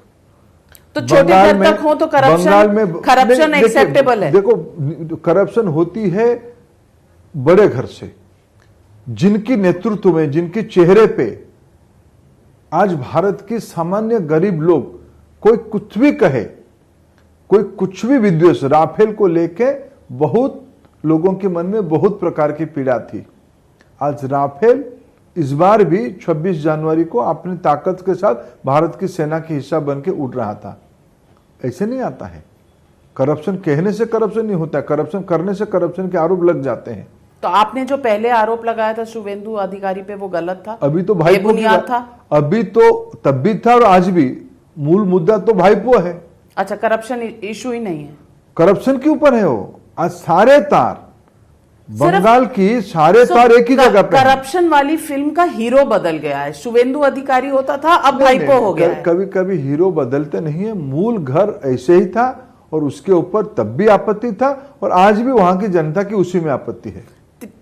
तो छोटे घर तक हो तो करप्शन एक्सेप्टेबल है। देखो, करप्शन होती है बड़े घर से, जिनकी नेतृत्व में, जिनके चेहरे पे आज भारत के सामान्य गरीब लोग, कोई कुछ भी कहे, कोई कुछ भी विद्वेष, राफेल को लेके बहुत लोगों के मन में बहुत प्रकार की पीड़ा थी। आज राफेल इस बार भी 26 जनवरी को अपनी ताकत के साथ भारत की सेना की हिस्सा बन के उड़ रहा था। ऐसे नहीं आता है। करप्शन कहने से करप्शन नहीं होता है, करप्शन करने से करप्शन के आरोप लग जाते हैं। तो आपने जो पहले आरोप लगाया था शुभेंदु अधिकारी पे, वो गलत था? अभी तो भाईपो बुनियाद था। अभी तो तब भी था और आज भी मूल मुद्दा तो भाईपो है। अच्छा, करप्शन इशू ही नहीं है। करप्शन के ऊपर है वो। आज सारे तार बंगाल की सारे तार एक ही जगह पे। करप्शन वाली फिल्म का हीरो बदल गया है। शुभेंदु अधिकारी होता था, अब भाईपो हो गया है। कभी कभी हीरो बदलते नहीं है। मूल घर ऐसे ही था और उसके ऊपर तब भी आपत्ति था और आज भी वहां की जनता की उसी में आपत्ति है।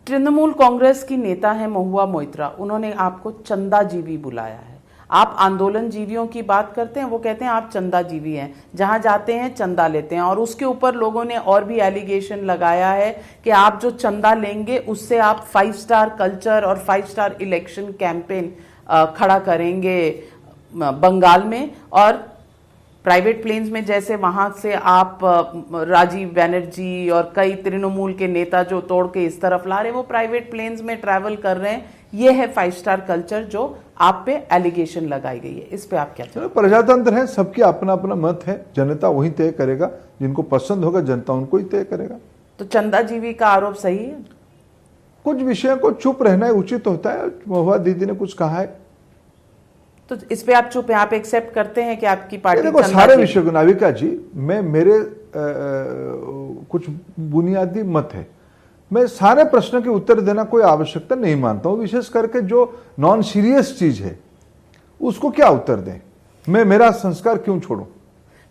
तृणमूल कांग्रेस की नेता है महुआ मोइत्रा, उन्होंने आपको चंदाजीवी बुलाया है। आप आंदोलन जीवियों की बात करते हैं, वो कहते हैं आप चंदाजीवी हैं, जहां जाते हैं चंदा लेते हैं। और उसके ऊपर लोगों ने और भी एलिगेशन लगाया है कि आप जो चंदा लेंगे उससे आप 5 स्टार कल्चर और 5 स्टार इलेक्शन कैंपेन खड़ा करेंगे बंगाल में, और प्राइवेट प्लेन्स में, जैसे वहां से आप राजीव बैनर्जी और कई तृणमूल के नेता जो तोड़ के इस तरफ ला रहे हैं, वो प्राइवेट प्लेन्स में ट्रैवल कर रहे हैं। ये है 5 स्टार कल्चर जो आप पे एलिगेशन लगाई गई है। इस पे आप क्या चाहते हैं? प्रजातंत्र है, सबकी अपना अपना मत है, जनता वही तय करेगा, जिनको पसंद होगा जनता उनको ही तय करेगा। तो चंदाजीवी का आरोप सही है? कुछ विषयों को चुप रहना उचित होता है। महुआ दीदी ने कुछ कहा है तो इस पे आप चुप हैं, आप एक्सेप्ट करते हैं कि आपकी पार्टी देखो सारे विषय को। नाविका जी, मैं मेरे कुछ बुनियादी मत है, मैं सारे प्रश्नों के उत्तर देना कोई आवश्यकता नहीं मानता हूं। विशेष करके जो नॉन सीरियस चीज है उसको क्या उत्तर दें, मैं मेरा संस्कार क्यों छोड़ूं?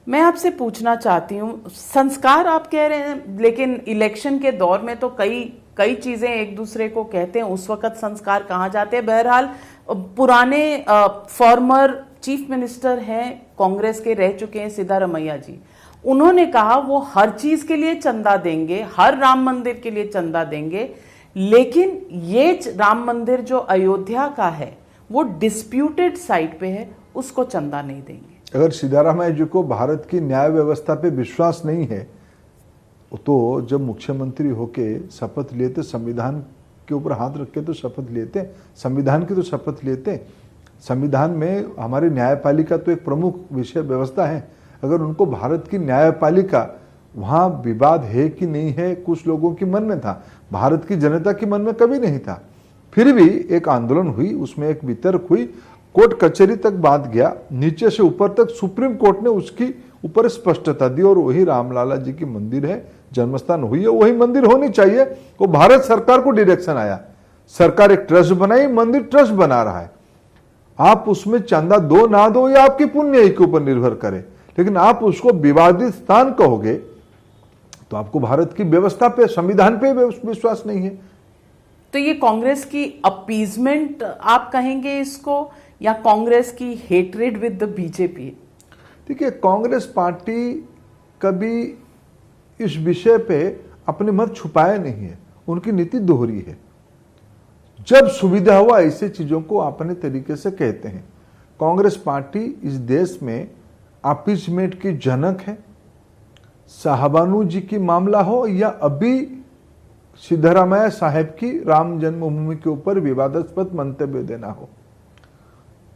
मैं आपसे पूछना चाहती हूं, संस्कार आप कह रहे हैं, लेकिन इलेक्शन के दौर में तो कई चीजें एक दूसरे को कहते हैं, उस वक्त संस्कार कहाँ जाते हैं? बहरहाल पुराने फॉर्मर चीफ मिनिस्टर हैं कांग्रेस के, रह चुके हैं सिद्धारमैया जी, उन्होंने कहा वो हर चीज के लिए चंदा देंगे, हर राम मंदिर के लिए चंदा देंगे, लेकिन ये राम मंदिर जो अयोध्या का है वो डिस्प्यूटेड साइट पे है, उसको चंदा नहीं देंगे। अगर सिद्धारामैया जी को भारत की न्याय व्यवस्था पे विश्वास नहीं है तो जब मुख्यमंत्री होके शपथ लिए थे, संविधान के ऊपर हाथ रख के तो शपथ लिए थे, संविधान की तो शपथ लिए थे। संविधान में हमारी न्यायपालिका तो एक प्रमुख विषय व्यवस्था है। अगर उनको भारत की न्यायपालिका, वहाँ विवाद है कि नहीं है, कुछ लोगों के मन में था, भारत की जनता के मन में कभी नहीं था। फिर भी एक आंदोलन हुई, उसमें एक वितर्क हुई, कोर्ट कचहरी तक बात गया, नीचे से ऊपर तक सुप्रीम कोर्ट ने उसकी ऊपर स्पष्टता दी और वही रामलाला जी की मंदिर है, जन्मस्थान हुई है, वही मंदिर होनी चाहिए। वो भारत सरकार को डायरेक्शन आया, सरकार एक ट्रस्ट बनाई, मंदिर ट्रस्ट बना रहा है। आप उसमें चंदा दो ना दो या आपकी पुण्य के ऊपर निर्भर करे, लेकिन आप उसको विवादित स्थान कहोगे तो आपको भारत की व्यवस्था पे, संविधान पे विश्वास नहीं है। तो ये कांग्रेस की अपीजमेंट आप कहेंगे इसको, या कांग्रेस की हेट्रेड विद द बीजेपी? देखिए, कांग्रेस पार्टी कभी इस विषय पे अपने मत छुपाया नहीं है, उनकी नीति दोहरी है। जब सुविधा हुआ ऐसे चीजों को अपने तरीके से कहते हैं। कांग्रेस पार्टी इस देश में अपीजमेंट की जनक है। शाहबानू जी की मामला हो या अभी सिद्धारामैया साहेब की राम जन्मभूमि के ऊपर विवादास्पद मंतव्य देना हो,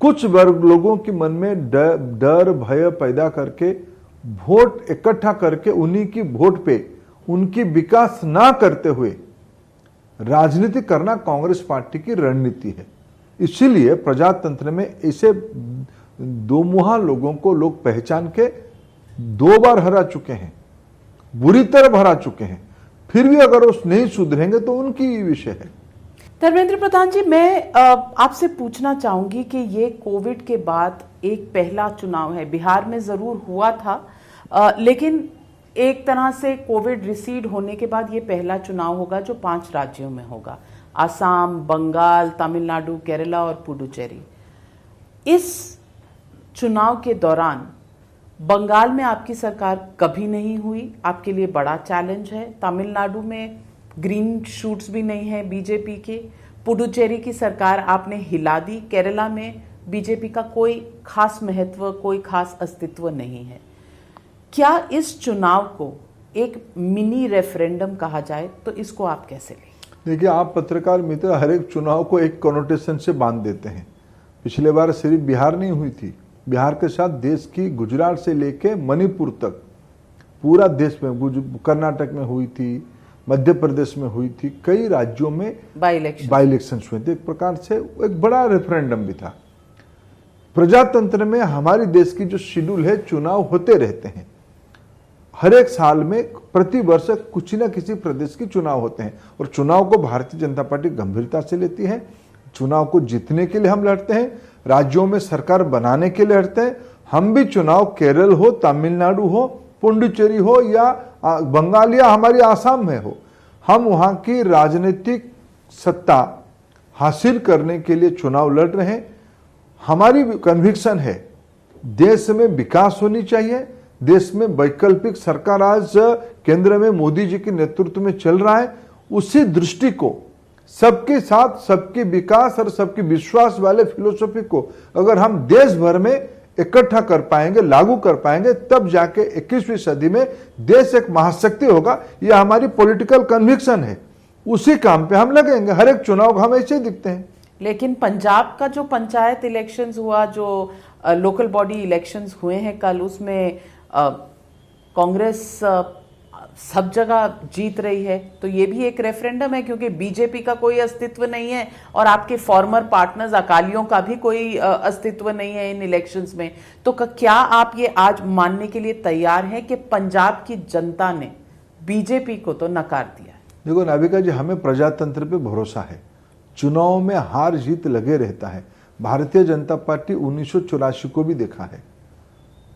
कुछ वर्ग लोगों के मन में डर भय पैदा करके वोट इकट्ठा करके उन्हीं की वोट पे उनकी विकास ना करते हुए राजनीति करना कांग्रेस पार्टी की रणनीति है। इसीलिए प्रजातंत्र में ऐसे दोमुहा लोगों को लोग पहचान के 2 बार हरा चुके हैं, बुरी तरह हरा चुके हैं। फिर भी अगर वो नहीं सुधरेंगे तो उनकी विषय है। धर्मेंद्र प्रधान जी, मैं आपसे पूछना चाहूंगी कि ये कोविड के बाद एक पहला चुनाव है, बिहार में जरूर हुआ था, लेकिन एक तरह से कोविड रिसीड होने के बाद ये पहला चुनाव होगा जो 5 राज्यों में होगा, असम, बंगाल, तमिलनाडु, केरला और पुडुचेरी। इस चुनाव के दौरान बंगाल में आपकी सरकार कभी नहीं हुई, आपके लिए बड़ा चैलेंज है। तमिलनाडु में ग्रीन शूट्स भी नहीं है बीजेपी के। पुडुचेरी की सरकार आपने हिला दी। केरला में बीजेपी का कोई खास महत्व, कोई खास अस्तित्व नहीं है। क्या इस चुनाव को एक मिनी रेफरेंडम कहा जाए तो इसको आप कैसे लें? देखिए, आप पत्रकार मित्र हर एक चुनाव को एक कॉनोटेशन से बांध देते हैं। पिछले बार सिर्फ बिहार नहीं हुई थी, बिहार के साथ देश की गुजरात से लेके मणिपुर तक पूरा देश में, कर्नाटक में हुई थी, मध्य प्रदेश में हुई थी, कई राज्यों में बाई इलेक्शन हुए थे। एक प्रकार से एक बड़ा रेफरेंडम भी था। प्रजातंत्र में हमारे देश की जो शेड्यूल है, चुनाव होते रहते हैं। हर एक साल में प्रति वर्ष कुछ न किसी प्रदेश के चुनाव होते हैं और चुनाव को भारतीय जनता पार्टी गंभीरता से लेती है। चुनाव को जीतने के लिए हम लड़ते हैं, राज्यों में सरकार बनाने के लिए लड़ते हैं। हम भी चुनाव केरल हो, तमिलनाडु हो, पुडुचेरी हो या बंगाल या हमारी आसाम में हो, हम वहां की राजनीतिक सत्ता हासिल करने के लिए चुनाव लड़ रहे हैं। हमारी कन्विक्शन है देश में विकास होनी चाहिए, देश में वैकल्पिक सरकार आज केंद्र में मोदी जी के नेतृत्व में चल रहा है। उसी दृष्टि को, सबके साथ सबके विकास और सबके विश्वास वाले फिलोसफी को अगर हम देश भर में इकट्ठा कर पाएंगे, लागू कर पाएंगे, तब जाके 21वीं सदी में देश एक महाशक्ति होगा। यह हमारी पॉलिटिकल कन्विक्शन है। उसी काम पे हम लगेंगे। हर एक चुनाव हम ऐसे दिखते हैं। लेकिन पंजाब का जो पंचायत इलेक्शंस हुआ, जो लोकल बॉडी इलेक्शंस हुए हैं कल, उसमें कांग्रेस सब जगह जीत रही है, तो ये भी एक रेफरेंडम है क्योंकि बीजेपी का कोई अस्तित्व नहीं है और आपके फॉर्मर पार्टनर्स अकालियों का भी कोई अस्तित्व नहीं है इन इलेक्शंस में। तो क्या आप ये आज मानने के लिए तैयार हैं कि पंजाब की जनता ने बीजेपी को तो नकार दिया? देखो नाविका जी, हमें प्रजातंत्र पे भरोसा है। चुनाव में हार जीत लगे रहता है। भारतीय जनता पार्टी 1984 को भी देखा है,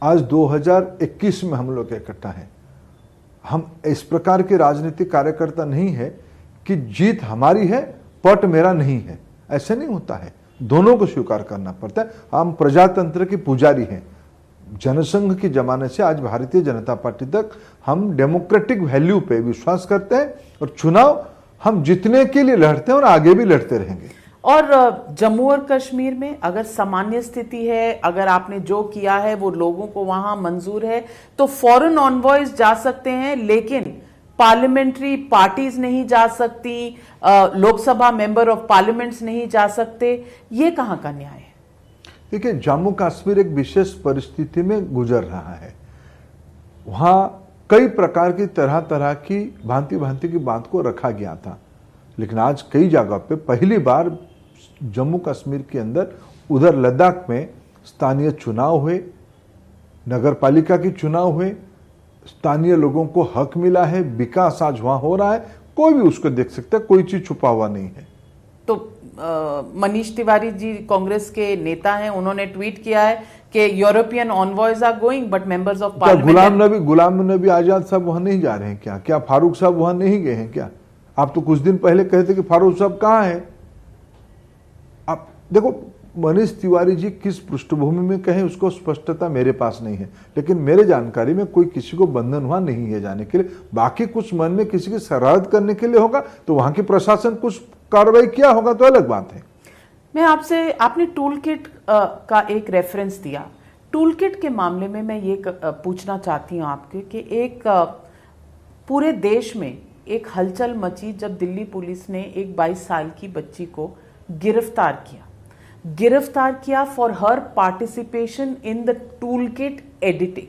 आज 2021 में हम लोग इकट्ठा हैं। हम इस प्रकार के राजनीतिक कार्यकर्ता नहीं है कि जीत हमारी है, पट मेरा नहीं है, ऐसे नहीं होता है। दोनों को स्वीकार करना पड़ता है। हम प्रजातंत्र के पुजारी हैं। जनसंघ के जमाने से आज भारतीय जनता पार्टी तक हम डेमोक्रेटिक वैल्यू पे विश्वास करते हैं और चुनाव हम जितने के लिए लड़ते हैं और आगे भी लड़ते रहेंगे। और जम्मू और कश्मीर में अगर सामान्य स्थिति है, अगर आपने जो किया है वो लोगों को वहां मंजूर है, तो फॉरेन ऑनवॉयज जा सकते हैं, लेकिन पार्लियामेंट्री पार्टीज नहीं जा सकती, लोकसभा मेंबर ऑफ पार्लियामेंट्स नहीं जा सकते। ये कहां का न्याय है? देखिए, जम्मू कश्मीर एक विशेष परिस्थिति में गुजर रहा है। वहां कई प्रकार की तरह तरह की भांति भांति की बात को रखा गया था, लेकिन आज कई जगह पे पहली बार जम्मू कश्मीर के अंदर, उधर लद्दाख में स्थानीय चुनाव हुए, नगर पालिका के चुनाव हुए, स्थानीय लोगों को हक मिला है, विकास आज वहां हो रहा है, कोई भी उसको देख सकता है, कोई चीज छुपा हुआ नहीं है। तो मनीष तिवारी जी कांग्रेस के नेता हैं, उन्होंने ट्वीट किया है कि European envoys are going but members of parliament. Ghulam Nabi Azad साहब वहां नहीं जा रहे हैं क्या? क्या फारूक साहब वहां नहीं गए हैं क्या? आप तो कुछ दिन पहले कहते कि फारूक साहब कहां हैं। आप देखो, मनीष तिवारी जी किस पृष्ठभूमि में कहें उसको स्पष्टता मेरे पास नहीं है, लेकिन मेरे जानकारी में कोई किसी को बंधन हुआ नहीं है जाने के लिए। बाकी कुछ मन में किसी की शरारत करने के लिए होगा तो वहां की प्रशासन कुछ कार्रवाई किया होगा तो अलग बात है। मैं आपने टूल किट का एक रेफरेंस दिया। टूल किट के मामले में मैं ये पूछना चाहती हूँ आपके कि एक पूरे देश में एक हलचल मची जब दिल्ली पुलिस ने एक 22 साल की बच्ची को गिरफ्तार किया for her participation in the tool kit editing.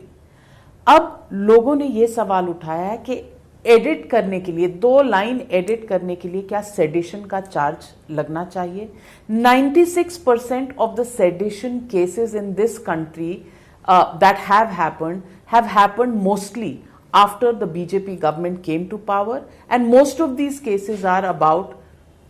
अब लोगों ने यह सवाल उठाया है कि एडिट करने के लिए, 2 लाइन एडिट करने के लिए क्या सेडिशन का चार्ज लगना चाहिए? 96% of the sedition cases in this country that have happened mostly after the BJP government came to power, and most of these cases are about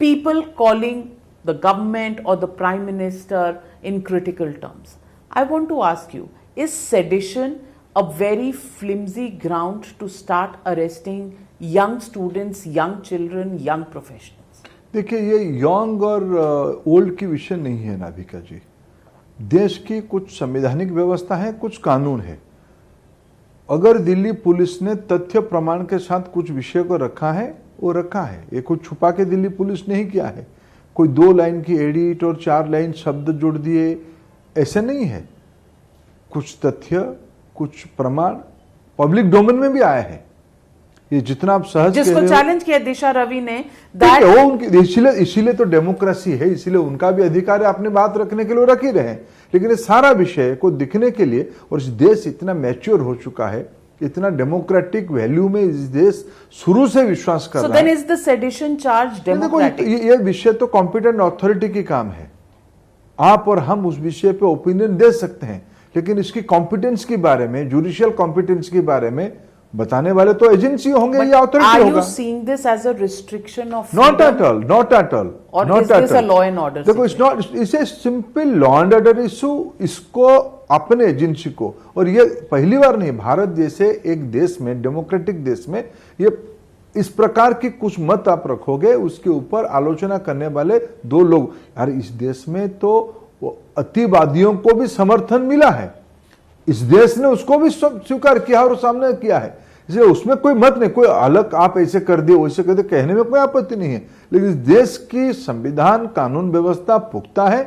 people calling the government or the prime minister in critical terms. I want to ask you, is sedition a very flimsy ground to start arresting young students, young children, young professionals? देखिए, ये young और old की विषय नहीं है नाभिका जी। देश की कुछ संवैधानिक व्यवस्था है, कुछ कानून है। अगर दिल्ली पुलिस ने तथ्य प्रमाण के साथ कुछ विषय को रखा है, वो रखा है। ये कुछ छुपा के दिल्ली पुलिस नहीं किया है। कोई 2 लाइन की एडिट और 4 लाइन शब्द जोड़ दिए, ऐसे नहीं है। कुछ तथ्य, कुछ प्रमाण पब्लिक डोमेन में भी आया है। ये जितना आप सहज जिसको चैलेंज किया दिशा रवि ने, वो उनकी, इसीलिए तो डेमोक्रेसी है, इसीलिए उनका भी अधिकार है अपनी बात रखने के लिए, रख ही रहे। लेकिन ये सारा विषय को दिखने के लिए, और इस देश इतना मैच्योर हो चुका है, इतना डेमोक्रेटिक वैल्यू में इस देश शुरू से विश्वास कर रहा है। So then is the sedition charge democratic? ये विषय तो कॉम्पिटेंट अथॉरिटी की काम है। आप और हम उस विषय पे ओपिनियन दे सकते हैं, लेकिन इसकी कॉम्पिटेंस के बारे में, जुडिशियल कॉम्पिटेंस के बारे में बताने वाले तो एजेंसी होंगे या अथॉरिटी होगा। Are you seeing this as a restriction of freedom? Not at all, not at all. Or is this a law and order? देखो, it's a simple law and order issue। इसको अपने agency को, और ये पहली बार नहीं, भारत जैसे एक देश में, डेमोक्रेटिक देश में, ये इस प्रकार की कुछ मत आप रखोगे, उसके ऊपर आलोचना करने वाले 2 लोग। यार, इस देश में तो अतिवादियों को भी समर्थन मिला है, इस देश ने उसको भी स्वीकार किया और सामने किया है, इसलिए उसमें कोई मत नहीं। कोई अलग आप ऐसे कर दिए, वैसे कर दिए, कहने में कोई आपत्ति नहीं है। लेकिन इस देश की संविधान, कानून व्यवस्था पुख्ता है।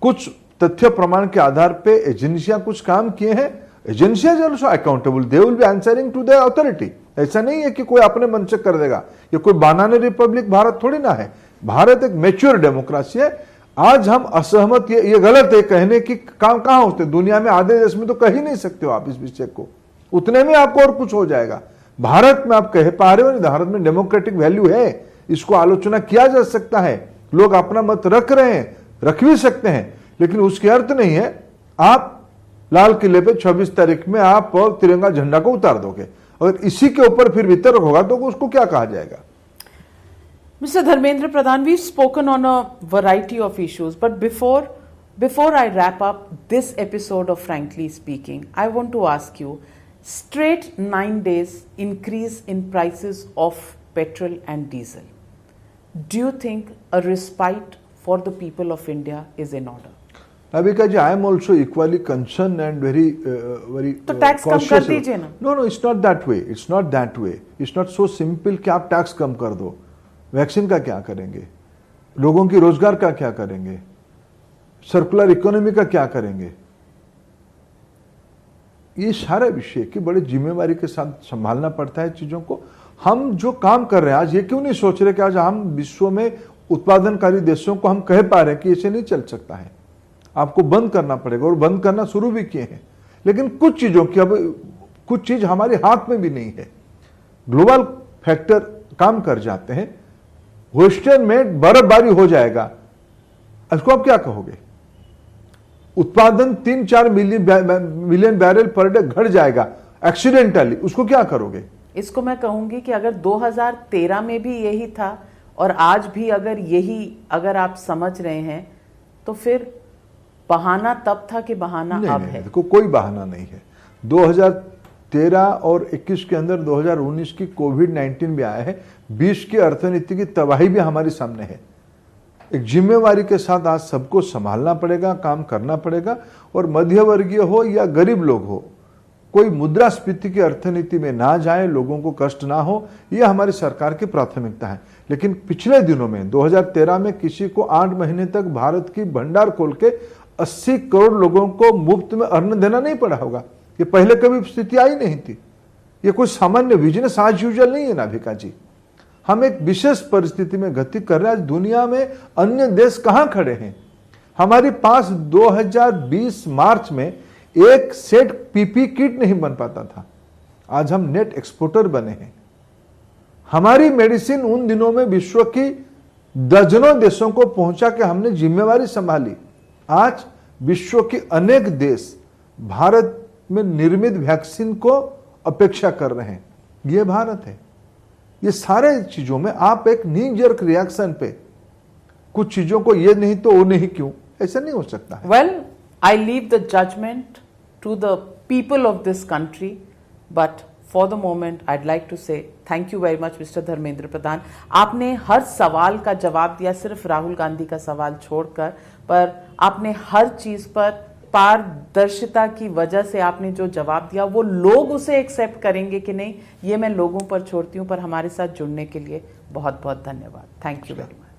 कुछ तथ्य प्रमाण के आधार पे एजेंसियां कुछ काम किए हैं, एजेंसियां also accountable, they will be answering to the authority. ऐसा नहीं है कि कोई अपने मन से कर देगा। ये कोई बनाने रिपब्लिक भारत थोड़ी ना है। भारत एक मैच्योर डेमोक्रेसी है। आज हम असहमत, ये गलत है कहने की, काम कहां होते दुनिया में? आधे देश में तो कह ही नहीं सकते हो आप इस विषय को, उतने में आपको और कुछ हो जाएगा। भारत में आप कह पा रहे हो, भारत में डेमोक्रेटिक वैल्यू है, इसको आलोचना किया जा सकता है, लोग अपना मत रख रहे हैं, रख भी सकते हैं, लेकिन उसके अर्थ नहीं है आप लाल किले पे 26 तारीख में आप तिरंगा झंडा को उतार दोगे। अगर इसी के ऊपर फिर वितर्क होगा तो उसको क्या कहा जाएगा? Mr. Dharmendra Pradhan, we've spoken on a variety of issues, but before I wrap up this episode of Frankly Speaking, I want to ask you, straight 9 days increase in prices of petrol and diesel. Do you think a respite for the people of India is in order? Navika ji, I am also equally concerned and very तो tax कम कर दीजिए ना। No, it's not that way. It's not that way. It's not so simple कि आप tax कम कर दो। Vaccine का क्या करेंगे, लोगों की रोजगार का क्या करेंगे, सर्कुलर इकोनॉमी का क्या करेंगे। ये सारे विषय की बड़ी जिम्मेवारी के साथ संभालना पड़ता है चीजों को। हम जो काम कर रहे हैं आज, ये क्यों नहीं सोच रहे कि आज हम विश्व में उत्पादनकारी देशों को हम कह पा रहे हैं कि ऐसे नहीं चल सकता है, आपको बंद करना पड़ेगा, और बंद करना शुरू भी किए हैं। लेकिन कुछ चीजों की अब कुछ चीज हमारे हाथ में भी नहीं है। ग्लोबल फैक्टर काम कर जाते हैं। वेस्टर्न में बर्फबारी हो जाएगा, इसको आप क्या कहोगे? उत्पादन 3-4 मिलियन बैरल पर डे घट जाएगा एक्सीडेंटली, उसको क्या करोगे? इसको मैं कहूंगी कि अगर 2013 में भी यही था और आज भी अगर यही अगर आप समझ रहे हैं तो फिर बहाना तब था कि बहाना अब है। देखो कोई बहाना नहीं है। 2013 और 21 के अंदर 2019 की कोविड-19 भी आया है। 20 की अर्थनीति की तबाही भी हमारे सामने है। एक जिम्मेवारी के साथ आज सबको संभालना पड़ेगा, काम करना पड़ेगा। और मध्यवर्गीय हो या गरीब लोग हो, कोई मुद्रास्फीति की अर्थनीति में ना जाए, लोगों को कष्ट ना हो, यह हमारी सरकार की प्राथमिकता है। लेकिन पिछले दिनों में 2013 में किसी को 8 महीने तक भारत की भंडार खोल के 80 करोड़ लोगों को मुफ्त में अन्न देना नहीं पड़ा होगा। ये पहले कभी स्थिति आई नहीं थी। ये कोई सामान्य बिजनेस आज यूजुअल नहीं है नाभिका जी। हम एक विशेष परिस्थिति में गति कर रहे हैं। आज दुनिया में अन्य देश कहां खड़े हैं? हमारे पास 2020 मार्च में एक सेट पीपी किट नहीं बन पाता था। आज हम नेट एक्सपोर्टर बने हैं। हमारी मेडिसिन उन दिनों में विश्व की दर्जनों देशों को पहुंचा के हमने जिम्मेवारी संभाली। आज विश्व के अनेक देश भारत में निर्मित वैक्सीन को अपेक्षा कर रहे हैं। यह भारत है। ये सारे चीजों में आप एक नी जर्क रिएक्शन पे कुछ चीजों को ये नहीं तो वो नहीं क्यों, ऐसा नहीं हो सकता है। Well, I leave the judgment to the people of this country, but for the moment I'd like to say thank you very much mister Dharmendra Pradhan. आपने हर सवाल का जवाब दिया, सिर्फ राहुल गांधी का सवाल छोड़कर, पर आपने हर चीज पर पारदर्शिता की वजह से आपने जो जवाब दिया वो लोग उसे एक्सेप्ट करेंगे कि नहीं, ये मैं लोगों पर छोड़ती हूँ। पर हमारे साथ जुड़ने के लिए बहुत बहुत धन्यवाद। Thank you very much.